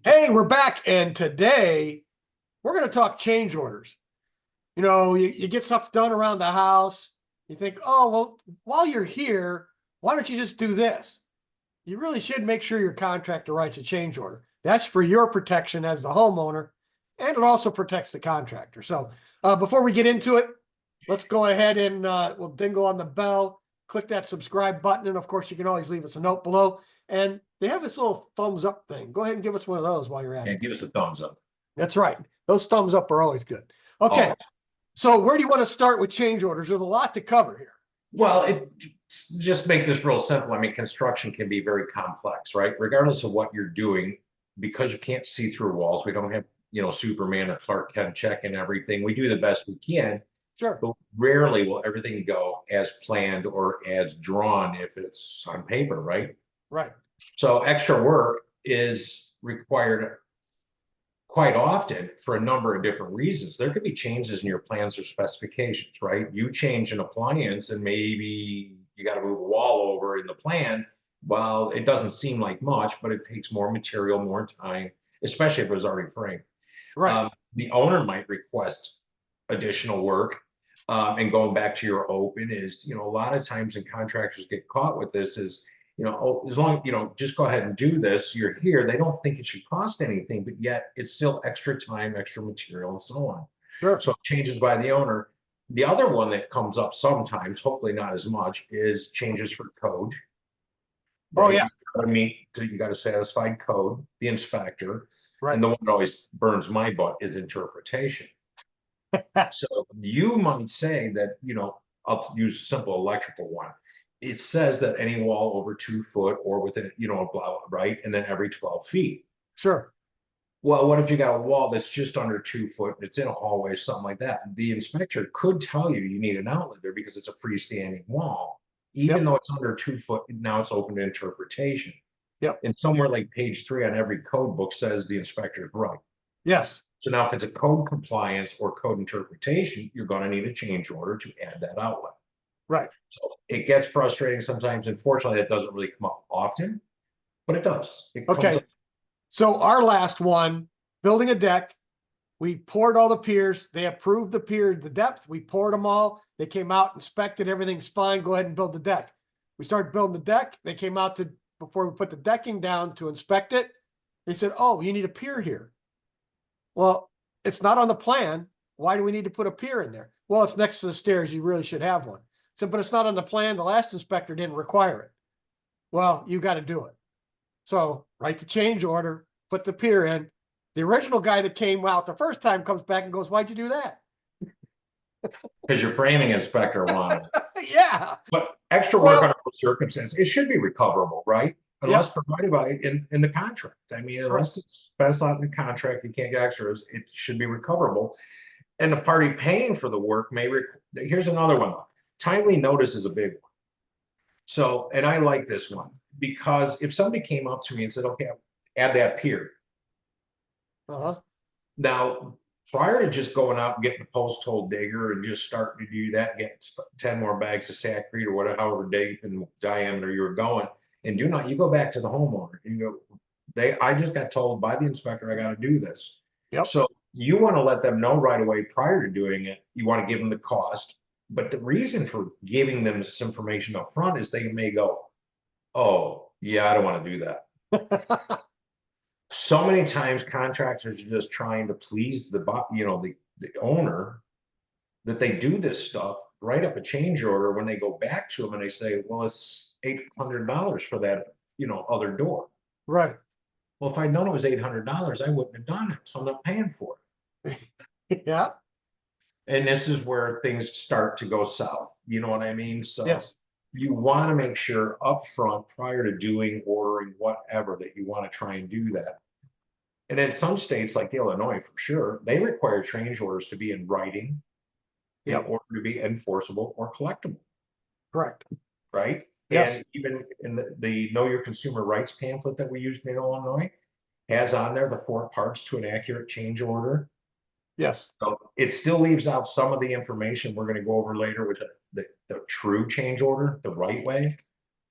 Hey, we're back, and today we're going to talk change orders. You get stuff done around the house. You think, oh, well, while you're here, why don't you just do this? You really should make sure your contractor writes a change order. That's for your protection as the homeowner, and it also protects the contractor. So, before we get into it, let's go ahead and we'll dingle on the bell, click that subscribe button, and of course, you can always leave us a note below. And they have this little thumbs up thing. Go ahead and give us one of those while you're at And it. give us a thumbs up. That's right. Those thumbs up are always good. Okay. Oh, So where do you want to start with change orders? There's a lot to cover here. well, just make this real simple. I mean, construction can be very complex, right? Regardless of what you're doing, because you can't see through walls, we don't have, Superman or Clark Kent checking everything. We do the best we can, Sure. but rarely will everything go as planned or as drawn if it's on paper, right? Right. So extra work is required quite often for a number of different reasons. There could be changes in your plans or specifications, right? You change an appliance and maybe you got to move a wall over in the plan. Well, it doesn't seem like much, but it takes more material, more time, especially if it was already framed. Right. The owner might request additional work. And going back to your open is, a lot of times when contractors get caught with this is, oh, as long, just go ahead and do this, you're here. They don't think it should cost anything, but yet it's still extra time, extra material, and so on. Sure. So changes by the owner. The other one that comes up sometimes, hopefully not as much, is changes for code, Oh, right? yeah. You got to satisfy code, the inspector, Right. and the one that always burns my butt is interpretation. So you might say that, I'll use a simple electrical one. It says that any wall over 2 foot or within, blah, right? And then every 12 feet. Sure. Well, what if you got a wall that's just under 2 foot and it's in a hallway, something like that? The inspector could tell you you need an outlet there because it's a freestanding wall. Even Yep. though it's under 2 foot, now it's open to interpretation. Yep. And somewhere like page 3 on every code book says the inspector's right. Yes. So now if it's a code compliance or code interpretation, you're going to need a change order to add that outlet. Right. So it gets frustrating sometimes. Unfortunately, it doesn't really come up often, but it does. It comes Okay. up. So our last one, building a deck. We poured all the piers. They approved the pier, the depth. We poured them all. They came out, inspected, everything's fine. Go ahead and build the deck. We started building the deck. They came out to, before we put the decking down to inspect it, they said, oh, you need a pier here. Well, it's not on the plan. Why do we need to put a pier in there? Well, it's next to the stairs. You really should have one. So, but it's not on the plan. The last inspector didn't require it. Well, you got to do it. So write the change order, put the pier in. The original guy that came out the first time comes back and goes, why'd you do that? Because your framing inspector wanted it. Yeah. But extra work under those circumstances, it should be recoverable, right? Unless provided by in the contract. I mean, unless it's specified in the contract, you can't get extras, it should be recoverable. And the party paying for the work may, here's another one. Timely notice is a big one. So, and I like this one because if somebody came up to me and said, okay, add that pier. Uh-huh. Now, prior to just going out and getting a post hole digger and just starting to do that, get 10 more bags of Sakrete or whatever, however deep in diameter you were going, and do not, you go back to the homeowner and you go, I just got told by the inspector I got to do this. Yep. So you want to let them know right away prior to doing it. You want to give them the cost. But the reason for giving them this information up front is they may go, oh, yeah, I don't want to do that. So many times contractors are just trying to please the owner that they do this stuff, write up a change order when they go back to them and they say, well, it's $800 for that, other door. Right. Well, if I'd known it was $800, I wouldn't have done it. So I'm not paying for it. Yeah. And this is where things start to go south. You know what I mean? So Yes. you want to make sure upfront prior to doing, ordering, whatever, that you want to try and do that. And in some states like Illinois, for sure, they require change orders to be in writing in order to be enforceable or collectible. Correct. Right? Yes. And even in the Know Your Consumer Rights pamphlet that we used in Illinois has on there the 4 parts to an accurate change order. Yes. So it still leaves out some of the information we're going to go over later with the true change order, the right way,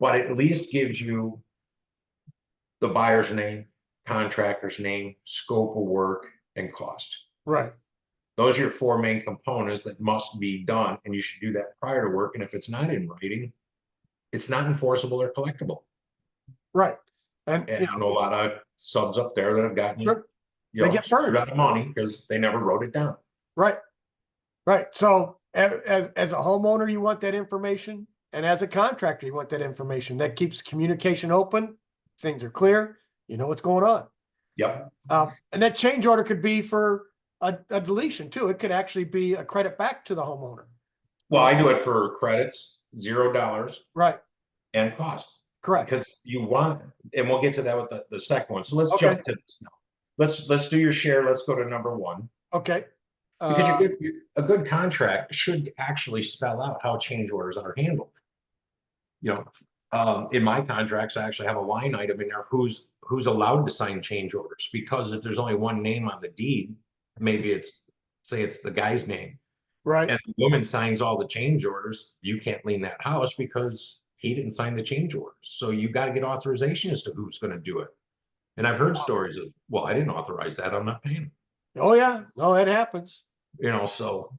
but it at least gives you the buyer's name, contractor's name, scope of work, and cost. Right. Those are your four main components that must be done, and you should do that prior to work. And if it's not in writing, it's not enforceable or collectible. Right. And, And I know a lot of subs up there that have gotten, sure, you they know, get burned. screwed out of money because they never wrote it down. Right. Right. So as a homeowner, you want that information. And as a contractor, you want that information. That keeps communication open. Things are clear. You know what's going on. Yep. And that change order could be for a deletion too. It could actually be a credit back to the homeowner. Well, I do it for credits, $0 Right. and cost. Correct. Because you want, and we'll get to that with the second one. So let's Okay. jump to this now. Let's do your share. Let's go to number one. Okay. Because a good contract should actually spell out how change orders are handled. You know, in my contracts, I actually have a line item in there who's allowed to sign change orders, because if there's only one name on the deed, maybe it's, say it's the guy's name, right. and the woman signs all the change orders, you can't lien that house because he didn't sign the change orders. So you got to get authorization as to who's going to do it. And I've heard stories of, well, I didn't authorize that, I'm not paying. Oh yeah, no, it happens. You know, so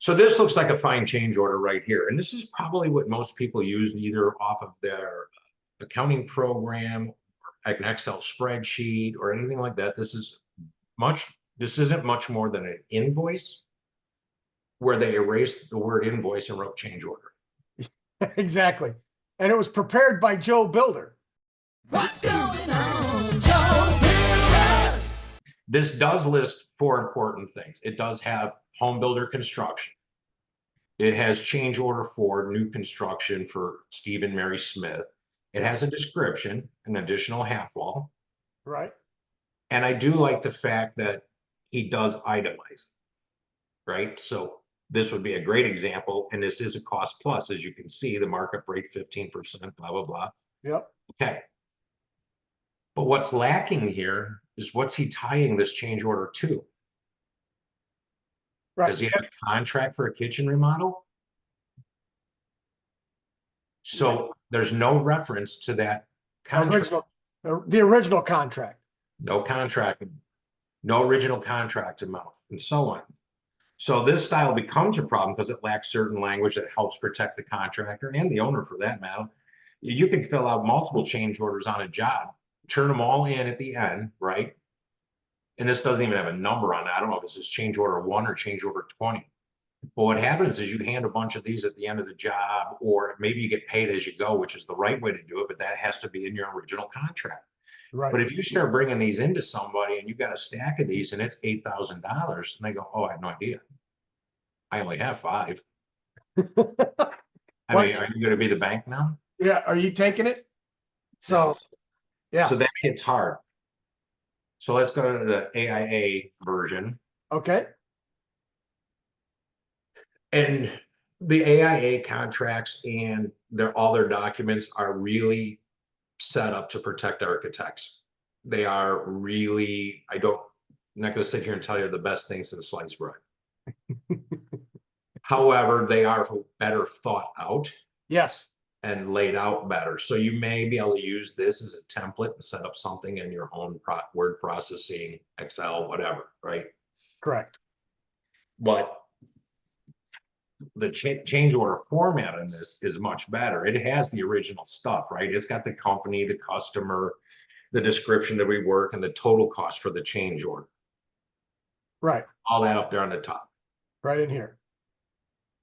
this looks like a fine change order right here. And this is probably what most people use, either off of their accounting program, like an Excel spreadsheet or anything like that. This isn't much more than an invoice where they erased the word invoice and wrote change order. Exactly. And it was prepared by Joe Builder. What's going on, Joe Builder? This does list four important things. It does have home builder construction. It has change order for new construction for Steve and Mary Smith. It has a description, an additional half wall. Right. And I do like the fact that he does itemize, right? So this would be a great example. And this is a cost plus, as you can see, the markup rate, 15%, blah, blah, blah. Yep. Okay. But what's lacking here is, what's he tying this change order to? Right. Does he have a contract for a kitchen remodel? So there's no reference to that contract. The original contract. No contract, no original contract amount, and so on. So this style becomes a problem because it lacks certain language that helps protect the contractor and the owner, for that matter. You can fill out multiple change orders on a job, turn them all in at the end, right? And this doesn't even have a number on it. I don't know if this is change order 1 or change order 20. But what happens is you hand a bunch of these at the end of the job, or maybe you get paid as you go, which is the right way to do it, but that has to be in your original contract. Right. But if you start bringing these into somebody and you've got a stack of these and it's $8,000, and they go, oh, I have no idea. I only have 5. I mean, are you going to be the bank now? Yeah. Are you taking it? So, yeah. So that hits hard. So let's go to the AIA version. Okay. And the AIA contracts and all their documents are really set up to protect architects. They are really, I'm not going to sit here and tell you the best things since sliced bread. However, they are better thought out. Yes. And laid out better. So you may be able to use this as a template and set up something in your own word processing, Excel, whatever, right? Correct. But the change order format in this is much better. It has the original stuff, right? It's got the company, the customer, the description that we work, and the total cost for the change order. Right. All that up there on the top. Right in here.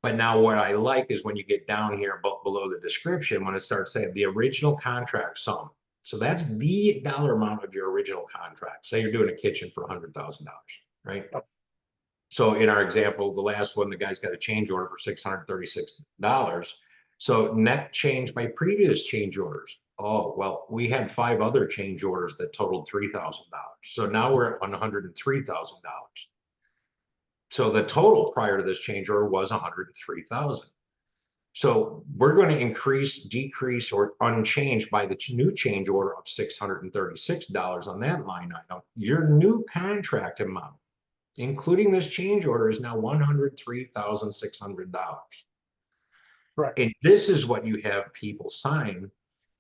But now what I like is when you get down here below the description, when it starts saying the original contract sum. So that's the dollar amount of your original contract. Say you're doing a kitchen for $100,000, right? Yep. So in our example, the last one, the guy's got a change order for $636. So net change by previous change orders. Oh, well, we had 5 other change orders that totaled $3,000. So now we're at $103,000. So the total prior to this change order was $103,000. So we're going to increase, decrease, or unchange by the new change order of $636 on that line item. Your new contract amount, including this change order, is now $103,600. Right. And this is what you have people sign,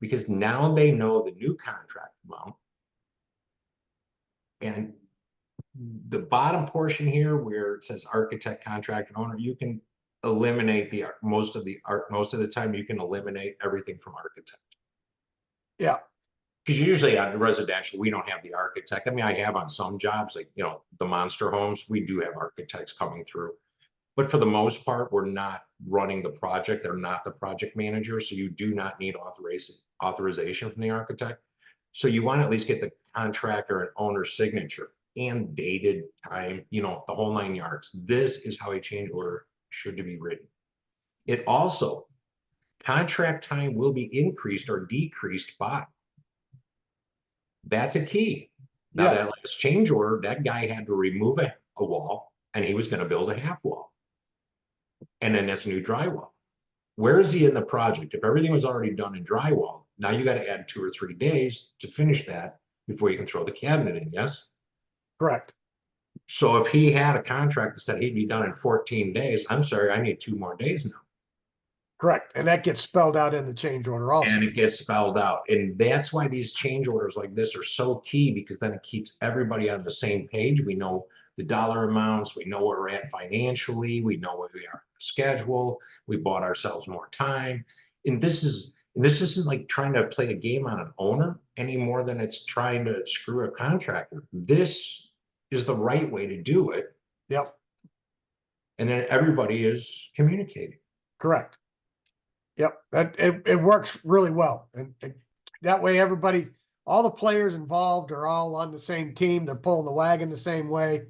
because now they know the new contract amount. And the bottom portion here where it says architect, contractor, owner, you can eliminate most of the time you can eliminate everything from architect. Yeah, Because usually on residential, we don't have the architect. I mean, I have on some jobs, like, the monster homes, we do have architects coming through. But for the most part, we're not running the project. They're not the project manager. So you do not need authorization from the architect. So you want to at least get the contractor and owner's signature and dated time, the whole 9 yards. This is how a change order should be written. It also, contract time will be increased or decreased by. That's a key. Now, Yeah. that last change order, that guy had to remove a wall and he was going to build a half wall. And then that's new drywall. Where is he in the project? If everything was already done in drywall, now you got to add 2 or 3 days to finish that before you can throw the cabinet in, yes? correct. So if he had a contract that said he'd be done in 14 days, I'm sorry, I need 2 more days now. Correct. And that gets spelled out in the change order also. And it gets spelled out. And that's why these change orders like this are so key, because then it keeps everybody on the same page. We know the dollar amounts, we know where we're at financially, we know what we are schedule, we bought ourselves more time. And this isn't like trying to play a game on an owner any more than it's trying to screw a contractor. This is the right way to do it. Yep, And then everybody is communicating. correct. Yep, it works really well. And that way everybody, all the players involved are all on the same team. They're pulling the wagon the same way.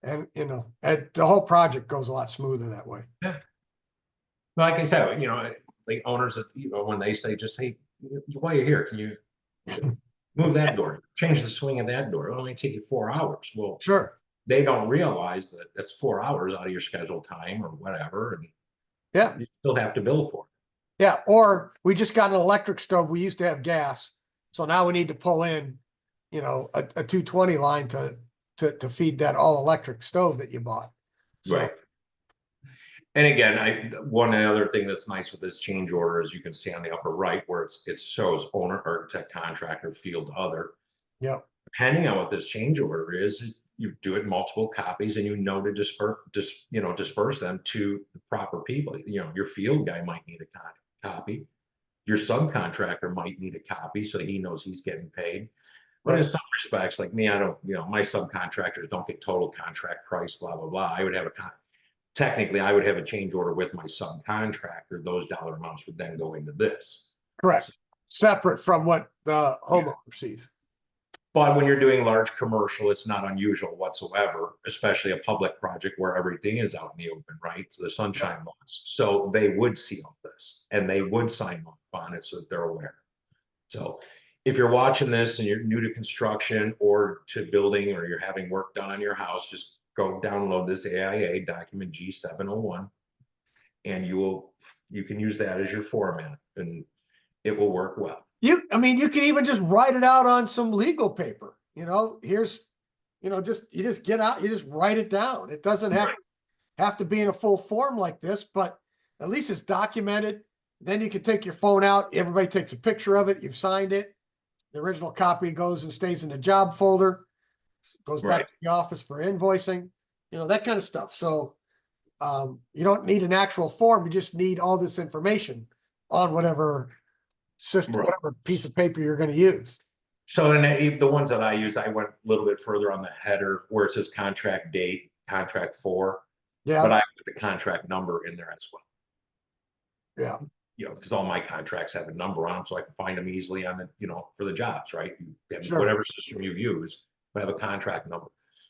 And, the whole project goes a lot smoother that way. Like I said, like owners, when they say, just, hey, while you're here, can you move that door, change the swing of that door? It'll only take you 4 hours. Well, Sure. they don't realize that that's 4 hours out of your scheduled time or whatever, and Yeah. you still have to bill for it. Yeah. Or we just got an electric stove. We used to have gas. So now we need to pull in, a 220 line to feed that all electric stove that you bought. So, Right. And again, one other thing that's nice with this change order is you can see on the upper right where it shows owner, architect, contractor, field, other. Yep. Depending on what this change order is, you do it in multiple copies and to disperse them to the proper people. Your field guy might need a copy. Your subcontractor might need a copy so he knows he's getting paid. But in some respects, like me, I don't, my subcontractors don't get total contract price, blah, blah, blah. Technically, I would have a change order with my subcontractor. Those dollar amounts would then go into this. Correct. Separate from what the homeowner sees. But when you're doing large commercial, it's not unusual whatsoever, especially a public project where everything is out in the open, right? So the sunshine laws. So they would see all this and they would sign off on it so that they're aware. So if you're watching this and you're new to construction or to building, or you're having work done on your house, just go download this AIA document G701, and you can use that as your format and it will work well. You can even just write it out on some legal paper. Here's, you just get out, you just write it down. It doesn't have to be in a full form like this, but at least it's documented. Then you can take your phone out. Everybody takes a picture of it. You've signed it. The original copy goes and stays in the job folder, goes back to the office for invoicing, that kind of stuff. So you don't need an actual form. You just need all this information on whatever system, whatever piece of paper you're going to use. So in the ones that I use, I went a little bit further on the header where it says contract date, contract for, but I put the contract number in there as well. Yeah. Because all my contracts have a number on them, so I can find them easily on the, for the jobs, right? Sure. Whatever system you use, but have a contract number.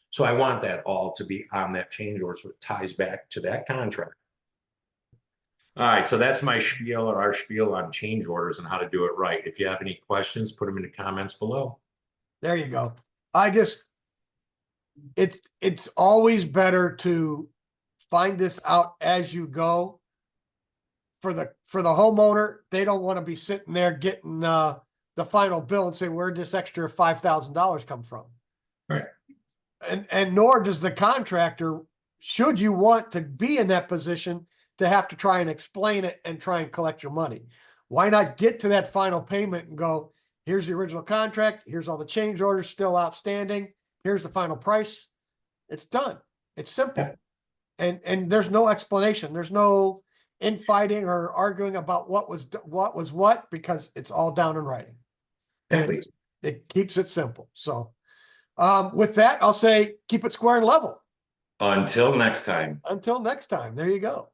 So I want that all to be on that change order, so it ties back to that contract. All right, so that's my spiel, or our spiel on change orders and how to do it right. If you have any questions, put them in the comments below. There you go. It's always better to find this out as you go. For the homeowner, they don't want to be sitting there getting the final bill and say, where'd this extra $5,000 come from? Right. And nor does the contractor, should you want to be in that position to have to try and explain it and try and collect your money. Why not get to that final payment and go, here's the original contract, here's all the change orders still outstanding, Here's the final price. It's done. It's simple. Yeah. And there's no explanation. There's no infighting or arguing about what was what, because it's all down in writing. And Exactly. it keeps it simple. So with that, I'll say keep it square and level. Until next time. Until next time, there you go.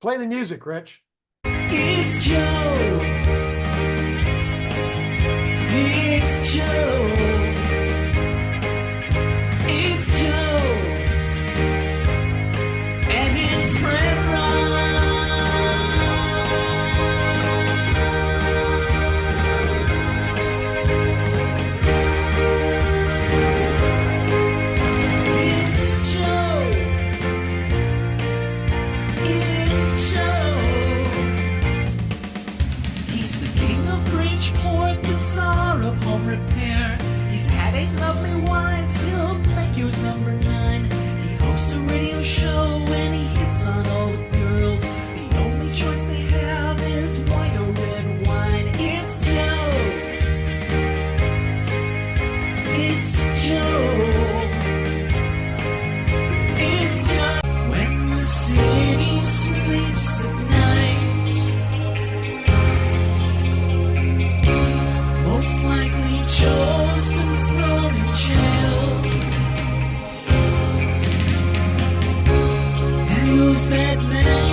Play the music, Rich. It's Joe. It's Joe. It's Joe. And his friend Ron. It's Joe. It's Joe. He's the king of Bridgeport, the czar of home repair. He's had 8 lovely wives, he'll make yours number 9. He hosts a radio show and he hits on all the girls. The only choice they have is white or red wine. It's Joe. It's Joe. It's Joe. When the city sleeps at night, most likely Joe's been thrown in jail. And who's that man?